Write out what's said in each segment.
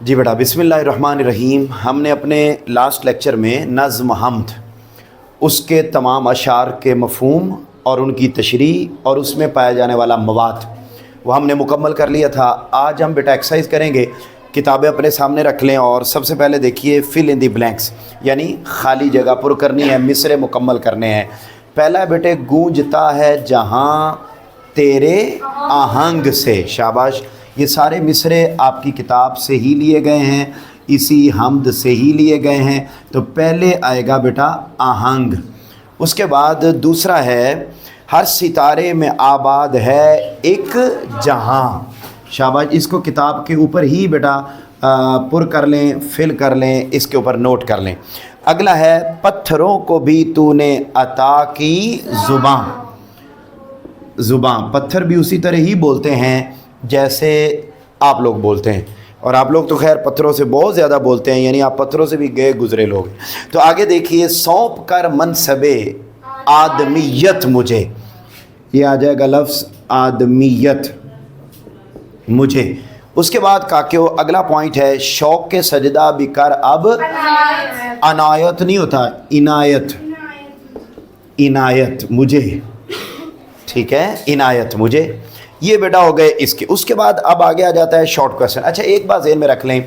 جی بیٹا، बिस्मिल्लाहिर्रहमानिर्रहीम। हमने अपने लास्ट लेक्चर में नज़्म हमद, उसके तमाम अशार के मफ़हूम और उनकी तशरीह और उसमें पाया जाने वाला मवाद वो हमने मुकम्मल कर लिया था। आज हम बेटा एक्सरसाइज करेंगे। किताबें अपने सामने रख लें और सबसे पहले देखिए फिल इन दी ब्लैंक्स, यानी खाली जगह पुर करनी है, मिसरे मुकम्मल करने हैं। पहला बेटे, गूंजता है जहाँ तेरे आहंग से। शाबाश। ये सारे मिसरे आपकी किताब से ही लिए गए हैं, इसी हमद से ही लिए गए हैं। तो पहले आएगा बेटा आहंग। उसके बाद दूसरा है, हर सितारे में आबाद है एक जहां। शाबाश। इसको किताब के ऊपर ही बेटा पुर कर लें, फिल कर लें, इसके ऊपर नोट कर लें। अगला है, पत्थरों को भी तूने अता की ज़ुबान। ज़ुबान, पत्थर भी उसी तरह ही बोलते हैं जैसे आप लोग बोलते हैं, और आप लोग तो खैर पत्थरों से बहुत ज़्यादा बोलते हैं, यानी आप पत्थरों से भी गए गुजरे लोग। तो आगे देखिए, सौंप कर मनसबे आदमियत मुझे। ये आ जाएगा लफ्ज़ आदमियत मुझे। उसके बाद काक्यो अगला पॉइंट है, शौक के सजदा भी कर अब अनायत नहीं होता, इनायत, इनायत मुझे। ठीक है, इनायत मुझे। ये बेटा हो गए इसके। उसके बाद अब आगे आ जाता है शॉर्ट क्वेश्चन। अच्छा, एक बात ज़हन में रख लें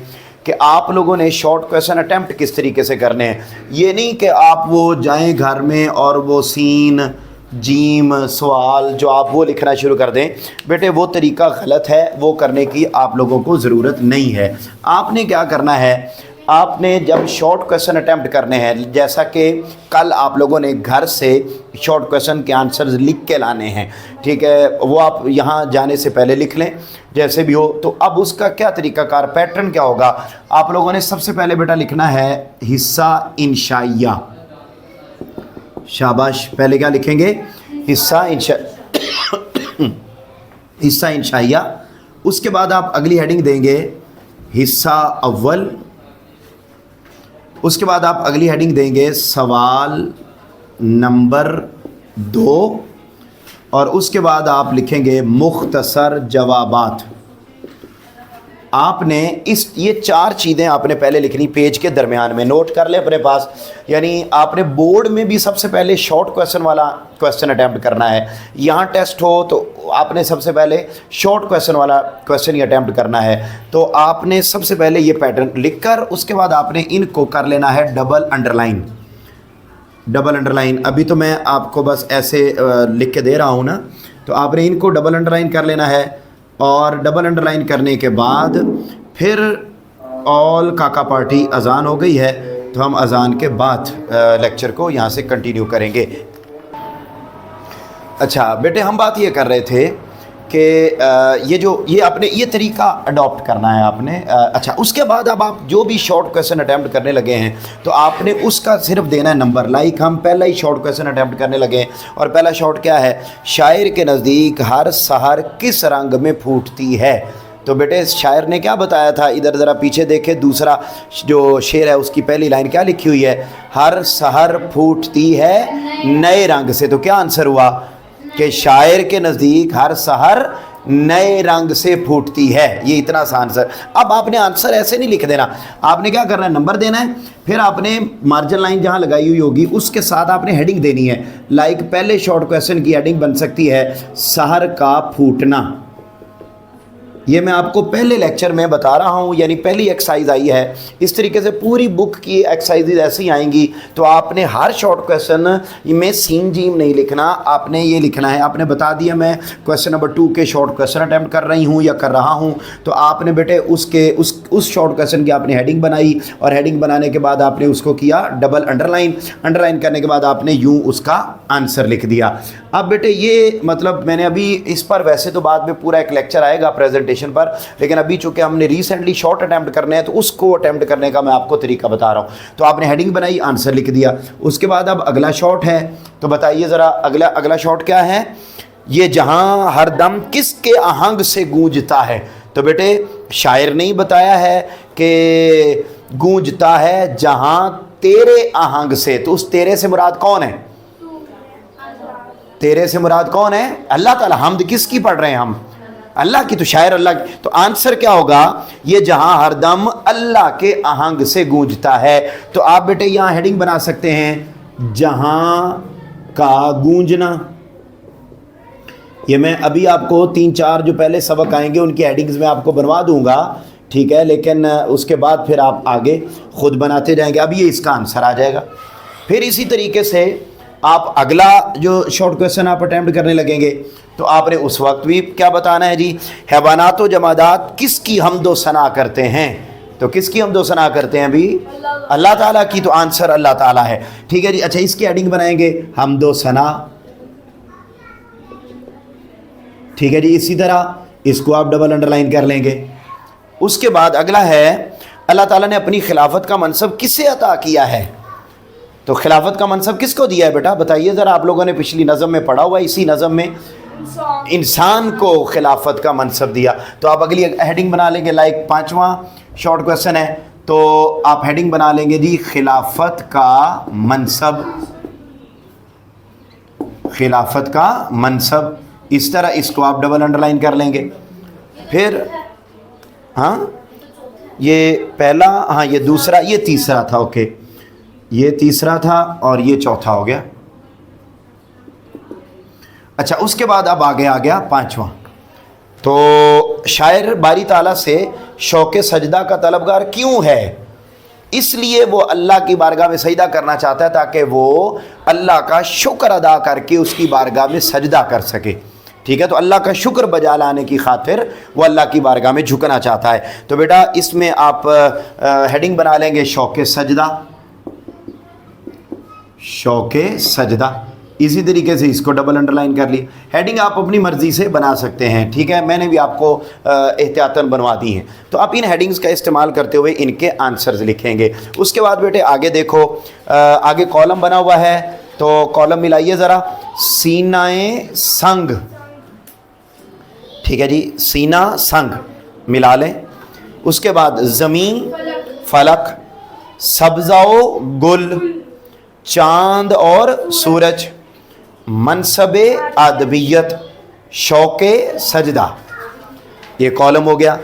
कि आप लोगों ने शॉर्ट क्वेश्चन अटैम्प्ट किस तरीके से करने हैं। ये नहीं कि आप वो जाएं घर में और वो सीन जीम सवाल जो आप वो लिखना शुरू कर दें। बेटे वो तरीका गलत है, वो करने की आप लोगों को ज़रूरत नहीं है। आपने क्या करना है, आपने जब शॉर्ट क्वेश्चन अटैम्प्ट करने हैं, जैसा कि कल आप लोगों ने घर से शॉर्ट क्वेश्चन के आंसर्स लिख के लाने हैं, ठीक है, वो आप यहाँ जाने से पहले लिख लें जैसे भी हो। तो अब उसका क्या तरीक़ाकार पैटर्न क्या होगा, आप लोगों ने सबसे पहले बेटा लिखना है हिस्सा इंशाइया। शाबाश। पहले क्या लिखेंगे, हिस्सा हिस्सा इंशाइया। उसके बाद आप अगली हेडिंग देंगे हिस्सा अव्वल। उसके बाद आप अगली हेडिंग देंगे सवाल नंबर 2, और उसके बाद आप लिखेंगे मुख्तसर जवाबात। आपने ये 4 चीज़ें आपने पहले लिखनी पेज के दरमियान में, नोट कर लें अपने पास। यानी आपने बोर्ड में भी सबसे पहले शॉर्ट क्वेश्चन वाला क्वेश्चन अटैम्प्ट करना है, यहाँ टेस्ट हो तो आपने सबसे पहले शॉर्ट क्वेश्चन वाला क्वेश्चन ही अटैम्प्ट करना है। तो आपने सबसे पहले ये पैटर्न लिखकर उसके बाद आपने इनको कर लेना है डबल अंडरलाइन। डबल अंडरलाइन अभी तो मैं आपको बस ऐसे लिख के दे रहा हूँ ना, तो आपने इनको डबल अंडरलाइन कर लेना है। और डबल अंडरलाइन करने के बाद फिर ऑल काका पार्टी अजान हो गई है, तो हम अजान के बाद लेक्चर को यहाँ से कंटिन्यू करेंगे। अच्छा बेटे, हम बात ये कर रहे थे कि ये आपने ये तरीका अडॉप्ट करना है आपने। अच्छा, उसके बाद अब आप जो भी शॉर्ट क्वेश्चन अटैम्प्ट करने लगे हैं तो आपने उसका सिर्फ देना है नंबर। लाइक हम पहला ही शॉर्ट क्वेश्चन अटैम्प्ट करने लगे हैं, और पहला शॉर्ट क्या है, शायर के नज़दीक हर सहर किस रंग में फूटती है। तो बेटे शायर ने क्या बताया था, इधर ज़रा पीछे देखे, दूसरा जो शेर है उसकी पहली लाइन क्या लिखी हुई है, हर सहर फूटती है नए रंग से। तो क्या आंसर हुआ कि शायर के नज़दीक हर सहर नए रंग से फूटती है। ये इतना आसान आंसर। अब आपने आंसर ऐसे नहीं लिख देना, आपने क्या करना है, नंबर देना है, फिर आपने मार्जिन लाइन जहाँ लगाई हुई होगी उसके साथ आपने हेडिंग देनी है। लाइक पहले शॉर्ट क्वेश्चन की हेडिंग बन सकती है सहर का फूटना। ये मैं आपको पहले लेक्चर में बता रहा हूँ, यानी पहली एक्सरसाइज आई है। इस तरीके से पूरी बुक की एक्सरसाइजेज ऐसी आएंगी। तो आपने हर शॉर्ट क्वेश्चन में सीन जीम नहीं लिखना, आपने ये लिखना है। आपने बता दिया मैं क्वेश्चन नंबर 2 के शॉर्ट क्वेश्चन अटैम्प्ट कर रही हूँ या कर रहा हूँ, तो आपने बेटे उस शॉर्ट क्वेश्चन की आपने हेडिंग बनाई, और हेडिंग बनाने के बाद आपने उसको किया डबल अंडरलाइन। अंडरलाइन करने के बाद आपने यूँ उसका आंसर लिख दिया। अब बेटे ये मतलब मैंने अभी इस पर, वैसे तो बाद में पूरा एक लेक्चर आएगा प्रेजेंटेशन पर, लेकिन अभी चूंकि हमने रिसेंटली शॉर्ट अटैम्प्ट करने हैं तो उसको अटैम्प्ट करने का मैं आपको तरीका बता रहा हूँ। तो आपने हेडिंग बनाई, आंसर लिख दिया। उसके बाद अब अगला शॉर्ट है, तो बताइए ज़रा अगला शॉर्ट क्या है, ये जहां हरदम किसके आहंग से गूंजता है। तो बेटे शायर ने ही बताया है कि गूंजता है जहां तेरे आहंग से। तो उस तेरे से मुराद कौन है, तेरे से मुराद कौन है, अल्लाह ताला। हमद किसकी पढ़ रहे हैं हम, अल्लाह की, तो शायर अल्लाह की, तो आंसर क्या होगा, ये जहां हरदम अल्लाह के आहंग से गूंजता है। तो आप बेटे यहां हेडिंग बना सकते हैं, जहां का गूंजना। ये मैं अभी आपको 3-4 जो पहले सबक आएंगे उनकी हेडिंग्स में आपको बनवा दूंगा, ठीक है, लेकिन उसके बाद फिर आप आगे खुद बनाते जाएंगे। अब ये इसका आंसर आ जाएगा। फिर इसी तरीके से आप अगला जो शॉर्ट क्वेश्चन आप अटैम्प्ट करने लगेंगे तो आपने उस वक्त भी क्या बताना है जी, हैवानात व जमादात किसकी हम्दो सना करते हैं, तो किसकी हम्दो सना करते हैं अभी, अल्लाह ताला की, तो आंसर अल्लाह ताला है, ठीक है जी। अच्छा, इसकी हेडिंग बनाएंगे हम्दो सना, ठीक है जी। इसी तरह इसको आप डबल अंडरलाइन कर लेंगे। उसके बाद अगला है, अल्लाह ताला ने अपनी खिलाफत का मनसब किसे अता किया है, तो खिलाफत का मनसब किसको दिया है बेटा, बताइए ज़रा। आप लोगों ने पिछली नज़म में पढ़ा हुआ है, इसी नज़म में इंसान को खिलाफत का मनसब दिया। तो आप अगली हेडिंग बना लेंगे, लाइक 5वां शॉर्ट क्वेश्चन है, तो आप हेडिंग बना लेंगे जी खिलाफत का मनसब, खिलाफत का मनसब, इस तरह इसको आप डबल अंडरलाइन कर लेंगे। फिर हाँ, ये पहला, हाँ ये दूसरा, ये तीसरा था, ओके, ये तीसरा था और ये चौथा हो गया। अच्छा, उसके बाद अब आगे आ गया 5वां। तो शायर बारी ताला से शौक़ सजदा का तलबगार क्यों है, इसलिए वो अल्लाह की बारगाह में सजदा करना चाहता है ताकि वो अल्लाह का शुक्र अदा करके उसकी बारगाह में सजदा कर सके, ठीक है। तो अल्लाह का शुक्र बजा लाने की खातिर वो अल्लाह की बारगाह में झुकना चाहता है। तो बेटा इसमें आप हेडिंग बना लेंगे शौक़ सजदा, शौक़ सजदा, इसी तरीके से इसको डबल अंडरलाइन कर ली। हेडिंग आप अपनी मर्ज़ी से बना सकते हैं, ठीक है, मैंने भी आपको एहतियातन बनवा दी हैं। तो आप इन हेडिंग्स का इस्तेमाल करते हुए इनके आंसर्स लिखेंगे। उसके बाद बेटे आगे देखो, आगे कॉलम बना हुआ है, तो कॉलम मिलाइए ज़रा, सीनाए संग, ठीक है जी, सीना संग मिला लें। उसके बाद ज़मीन फलक, सब्ज़ाओ गुल, चांद और सूरज, मनसबे अदबियत, शौक़े सजदा, ये कॉलम हो गया।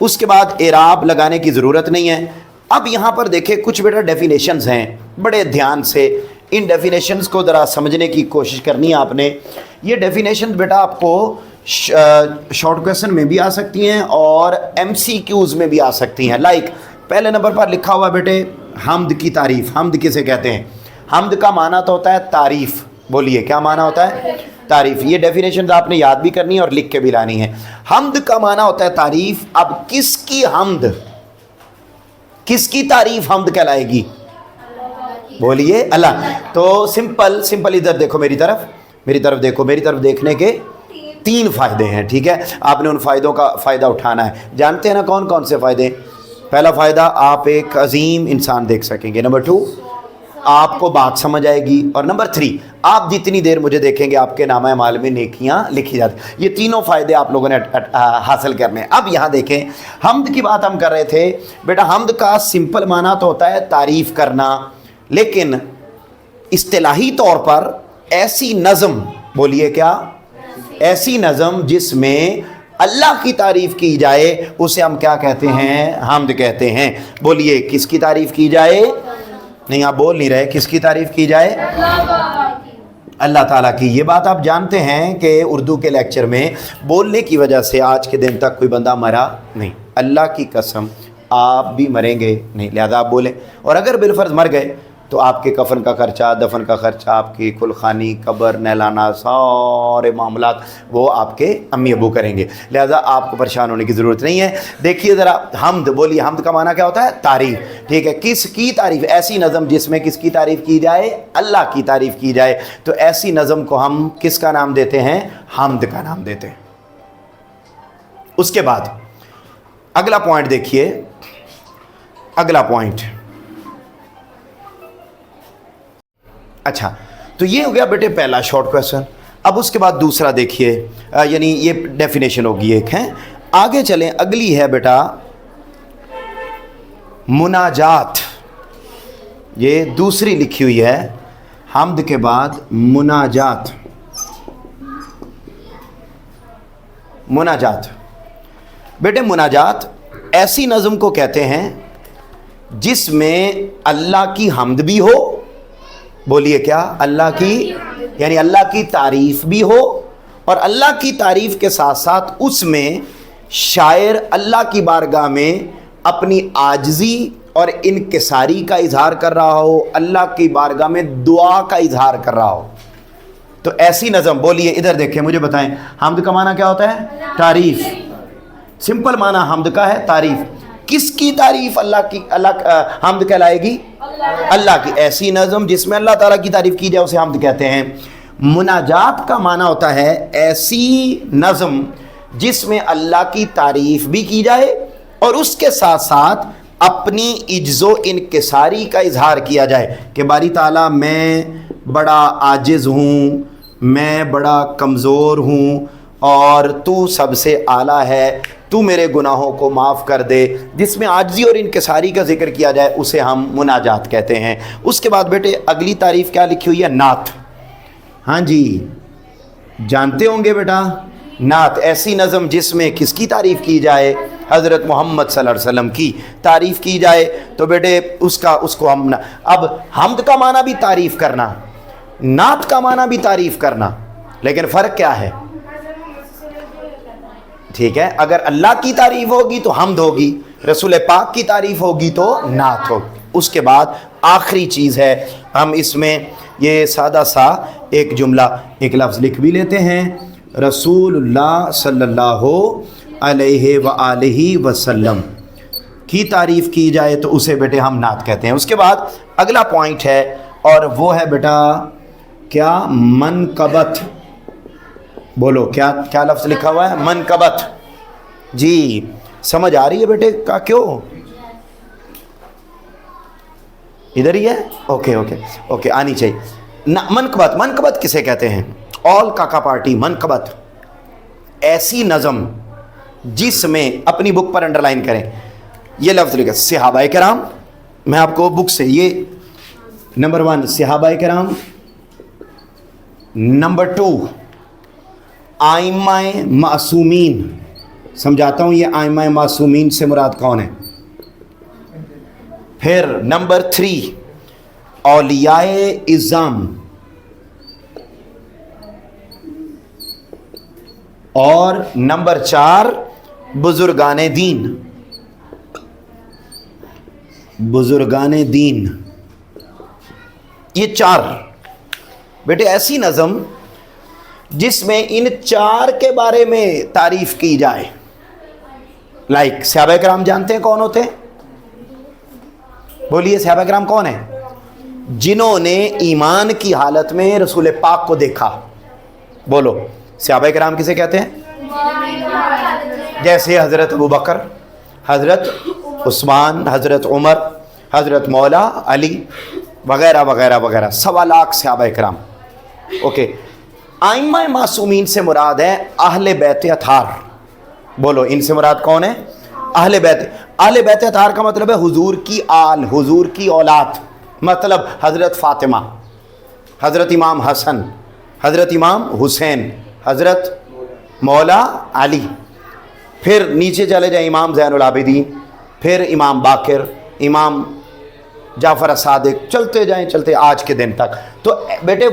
उसके बाद एराब लगाने की ज़रूरत नहीं है। अब यहाँ पर देखें कुछ बेटा डेफिनेशंस हैं, बड़े ध्यान से इन डेफिनेशंस को ज़रा समझने की कोशिश करनी है आपने। ये डेफिनेशंस बेटा आपको शॉर्ट क्वेश्चन में भी आ सकती हैं और MCQs में भी आ सकती हैं। लाइक पहले नंबर पर लिखा हुआ बेटे हम्द की तारीफ़, हम्द किसे कहते हैं, हम्द का माना तो होता है तारीफ़, बोलिए क्या माना होता है, तारीफ़। ये डेफिनेशन आपने याद भी करनी है और लिख के भी लानी है। हम्द का माना होता है तारीफ़। अब किसकी हम्द, किसकी तारीफ़ हम्द कहलाएगी, बोलिए अल्लाह। तो सिंपल सिंपल, इधर देखो मेरी तरफ, मेरी तरफ देखो, मेरी तरफ देखने के 3 फ़ायदे हैं, ठीक है। आपने उन फ़ायदों का फ़ायदा उठाना है। जानते हैं ना कौन कौन से फ़ायदे। पहला फ़ायदा, आप एक अजीम इंसान देख सकेंगे। नंबर 2, आपको बात समझ आएगी। और नंबर 3, आप जितनी देर मुझे देखेंगे आपके नामा माल में नेकियां लिखी जाती। ये तीनों फ़ायदे आप लोगों ने हासिल करने हैं। अब यहाँ देखें, हम्द की बात हम कर रहे थे बेटा। हम्द का सिंपल माना तो होता है तारीफ़ करना, लेकिन इस्तिलाही तौर पर ऐसी नज़म, बोलिए क्या, ऐसी नज़म जिसमें अल्लाह की तारीफ़ की जाए उसे हम क्या कहते हैं, हम्द कहते हैं। बोलिए किसकी तारीफ़ की जाए, नहीं आप बोल नहीं रहे, किसकी तारीफ़ की जाए, अल्लाह ताला की। ये बात आप जानते हैं कि उर्दू के लेक्चर में बोलने की वजह से आज के दिन तक कोई बंदा मरा नहीं। अल्लाह की कसम आप भी मरेंगे नहीं, लिहाजा आप बोलें। और अगर बिलफर्ज मर गए तो आपके कफन का खर्चा, दफन का खर्चा, आपकी कुलखानी, कब्र, नहलाना, सारे मामलात वो आपके अम्मी अबू करेंगे। लिहाजा आपको परेशान होने की ज़रूरत नहीं है। देखिए ज़रा हम्द, बोलिए हम्द का माना क्या होता है, तारीफ़, ठीक है। किसकी तारीफ़, ऐसी नज़म जिसमें किसकी तारीफ़ की जाए, अल्लाह की तारीफ़ की जाए। तो ऐसी नज़म को हम किसका नाम देते हैं, हम्द का नाम देते हैं। उसके बाद अगला पॉइंट देखिए, अगला पॉइंट, अच्छा तो ये हो गया बेटे पहला शॉर्ट क्वेश्चन। अब उसके बाद दूसरा देखिए, यानी ये डेफिनेशन होगी एक है। आगे चलें, अगली है बेटा मुनाजात। ये दूसरी लिखी हुई है, हम्द के बाद मुनाजात। मुनाजात। बेटे मुनाजात ऐसी नज़म को कहते हैं जिसमें अल्लाह की हम्द भी हो, बोलिए क्या, अल्लाह की, यानी अल्लाह की तारीफ़ भी हो, और अल्लाह की तारीफ़ के साथ साथ उसमें शायर अल्लाह की बारगाह में अपनी आजिज़ी और इनकिसारी का इजहार कर रहा हो, अल्लाह की बारगाह में दुआ का इजहार कर रहा हो। तो ऐसी नज़म, बोलिए इधर देखें, मुझे बताएं, हम्द का माना क्या होता है? तारीफ़। सिंपल माना हम्द का है तारीफ़। किसकी तारीफ़? अल्लाह की। अल्लाह हम्द कहलाएगी अल्लाह की। ऐसी नज़म जिसमें अल्लाह ताला की तारीफ़ की जाए उसे हम्द कहते हैं। मुनाजात का माना होता है ऐसी नज़म जिसमें अल्लाह की तारीफ़ भी की जाए और उसके साथ साथ अपनी इज्जो इनकिसारी का इजहार किया जाए कि बारी ताला मैं बड़ा आजिज़ हूँ, मैं बड़ा कमज़ोर हूँ और तू सबसे आला है, तू मेरे गुनाहों को माफ़ कर दे। जिसमें आजिज़ी और इनकिसारी का जिक्र किया जाए उसे हम मुनाजात कहते हैं। उसके बाद बेटे अगली तारीफ़ क्या लिखी हुई है? नात। हाँ जी, जानते होंगे बेटा, नात ऐसी नज़म जिसमें किसकी तारीफ़ की जाए? हज़रत मोहम्मद सल्लल्लाहु अलैहि वसल्लम की तारीफ़ की जाए। तो बेटे उसको हम अब हम्द का माना भी तारीफ़ करना, नात का माना भी तारीफ़ करना, लेकिन फ़र्क क्या है? ठीक है, अगर अल्लाह की तारीफ़ होगी तो हम्द होगी, रसूल पाक की तारीफ़ होगी तो नात होगी। उसके बाद आखिरी चीज़ है, हम इसमें ये सादा सा एक जुमला, एक लफ्ज़ लिख भी लेते हैं, रसूलुल्लाह सल्लल्लाहु अलैहि व आलिहि वसल्लम की तारीफ़ की जाए तो उसे बेटे हम नात कहते हैं। उसके बाद अगला पॉइंट है और वो है बेटा क्या? मनकबत। बोलो क्या क्या लफ्ज़ लिखा हुआ है? मनकबत। जी समझ आ रही है बेटे का? क्यों इधर ही है? ओके ओके ओके, आनी चाहिए ना। मनकबत, मनकबत किसे कहते हैं? ऑल काका पार्टी। मनकबत ऐसी नज़म जिसमें, अपनी बुक पर अंडरलाइन करें, ये लफ्ज़ लिखा सहाबाए किराम। मैं आपको बुक से ये नंबर 1 सहाबाए किराम, नंबर 2 आइम्माए मासूमीन। समझाता हूँ, ये आइम्माए मासूमीन से मुराद कौन है? फिर नंबर 3 औलियाए इज़्ज़ाम, और नंबर 4 बुजुर्गाने दीन। बुजुर्गाने दीन, ये 4 बेटे ऐसी नज़म जिसमें इन 4 के बारे में तारीफ़ की जाए। लाइक सहाबा किराम जानते हैं कौन होते हैं? बोलिए सहाबा किराम कौन है? जिन्होंने ईमान की हालत में रसूल पाक को देखा। बोलो सहाबा किराम किसे कहते हैं? जैसे हज़रत अबू बकर, हज़रत उस्मान, हज़रत उमर, हज़रत मौला अली वगैरह वगैरह वगैरह, 1.25 लाख सहाबा किराम। ओके, आइम्मा मासूमीन से मुराद है अहले बैत अतार। बोलो इनसे मुराद कौन है? अहले बैत। अहले बैत अतार का मतलब है हुजूर की आल, हुजूर की औलाद, मतलब हज़रत फ़ातिमा, हज़रत इमाम हसन, हज़रत इमाम हुसैन, हज़रत मौला अली, फिर नीचे चले जाए इमाम ज़ैनुल आबिदीन, फिर इमाम बाकिर, इमाम जाफ़र सादिक, चलते जाएं चलते आज के दिन तक। तो बेटे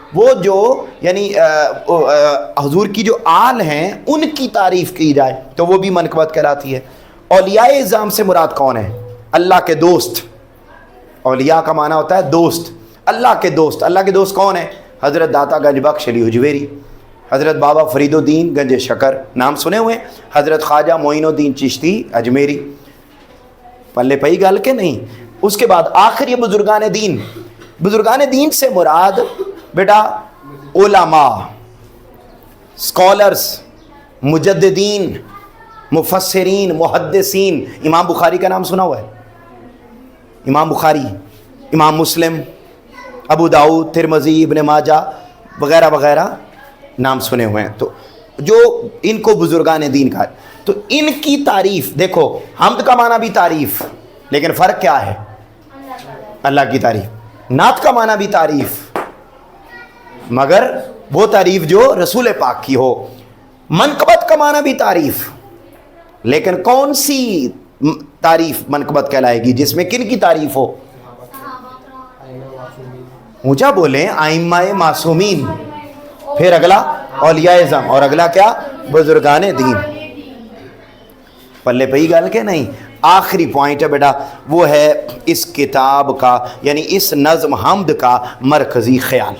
वो जो यानी हुजूर की जो आल हैं उनकी तारीफ़ की जाए तो वो भी मनकबत कहलाती है। औलियाए इज़्ज़ाम से मुराद कौन है? अल्लाह के दोस्त। औलिया का माना होता है दोस्त, अल्लाह के दोस्त। अल्लाह के दोस्त कौन है? हज़रत दाता गंज बख्श अली हुजवेरी, हज़रत बाबा फरीदुद्दीन गंज शकर, नाम सुने हुए? हज़रत ख्वाजा मोइनुद्दीन चिश्ती अजमेरी। पल्ले पई गल के नहीं? उसके बाद आखिर ये बुजुर्गान दीन। बुजुर्गान दीन से मुराद बेटा उलमा, स्कॉलर्स, मुजद्दिदीन, मुफस्सिरीन, मुहद्दिसीन। इमाम बुखारी का नाम सुना हुआ है? इमाम बुखारी, इमाम मुस्लिम, अबू दाऊद, तिरमिज़ी, इब्न माजा वगैरह वगैरह नाम सुने हुए हैं। तो जो इनको बुजुर्गान दीन का, तो इनकी तारीफ़ देखो, हम्द का माना भी तारीफ़, लेकिन फ़र्क क्या है? अल्लाह की तारीफ़। नात का माना भी तारीफ़, मगर वो तारीफ़ जो रसूल पाक की हो। मनकबत का माना भी तारीफ, लेकिन कौन सी तारीफ मनकबत कहलाएगी, जिसमें किन की तारीफ हो? ऊंचा बोले, आइम्माए मासूमीन, फिर अगला औलियाए ज़म, और अगला क्या? बुजुर्गाने दीन। पल्ले पे ही गल के नहीं। आखिरी पॉइंट है बेटा, वो है इस किताब का यानी इस नज़्म हमद का मरकज़ी ख्याल।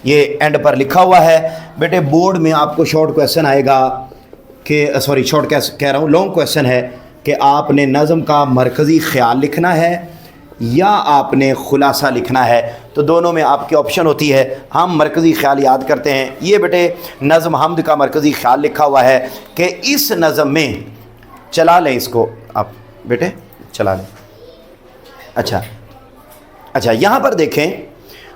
ये एंड पर लिखा हुआ है बेटे। बोर्ड में आपको शॉर्ट क्वेश्चन आएगा कि सॉरी शॉर्ट कह रहा हूँ, लॉन्ग क्वेश्चन है कि आपने नज़्म का मरकज़ी ख्याल लिखना है या आपने खुलासा लिखना है। तो दोनों में आपकी ऑप्शन होती है। हम मरकज़ी ख्याल याद करते हैं। ये बेटे नज़्म हमद का मरकज़ी ख्याल लिखा हुआ है कि इस नज़्म में, चला लें इसको आप बेटे, चला लें। अच्छा यहाँ पर देखें,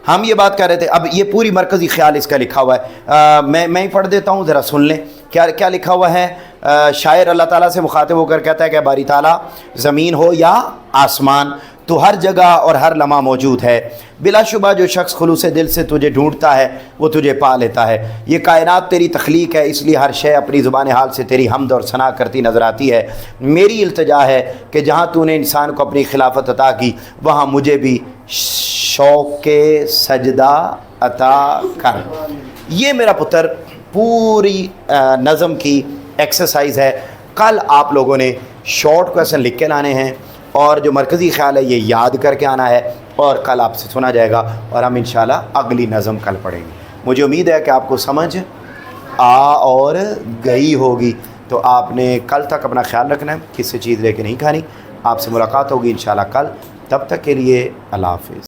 हम ये बात कर रहे थे, अब ये पूरी मरकज़ी ख्याल इसका लिखा हुआ है। मैं ही पढ़ देता हूँ, ज़रा सुन लें क्या क्या लिखा हुआ है। शायर अल्लाह ताला से मुखातिब होकर कहता है कि बारी ताला, ज़मीन हो या आसमान, तो हर जगह और हर लम्हा मौजूद है। बिलाशुबा जो शख्स खुलूसे दिल से तुझे ढूंढता है वो तुझे पा लेता है। ये कायनात तेरी तख्लीक है, इसलिए हर शय अपनी ज़ुबान हाल से तेरी हमद और सना करती नज़र आती है। मेरी इल्तिजा है कि जहाँ तूने इंसान को अपनी खिलाफत अता की, वहाँ मुझे भी शौक़े सजदा अता कर। ये मेरा पुत्र पूरी नज़म की एक्सरसाइज़ है। कल आप लोगों ने शॉर्ट क्वेश्चन लिख के लाने हैं और जो मरकज़ी ख्याल है ये याद करके आना है, और कल आपसे सुना जाएगा और हम इंशाल्लाह अगली नज़म कल पढ़ेंगे। मुझे उम्मीद है कि आपको समझ आ और गई होगी। तो आपने कल तक अपना ख्याल रखना है, किसी चीज़ लेके नहीं खानी। आपसे मुलाकात होगी इंशाल्लाह कल। तब तक के लिए अल्लाह हाफ़िज़।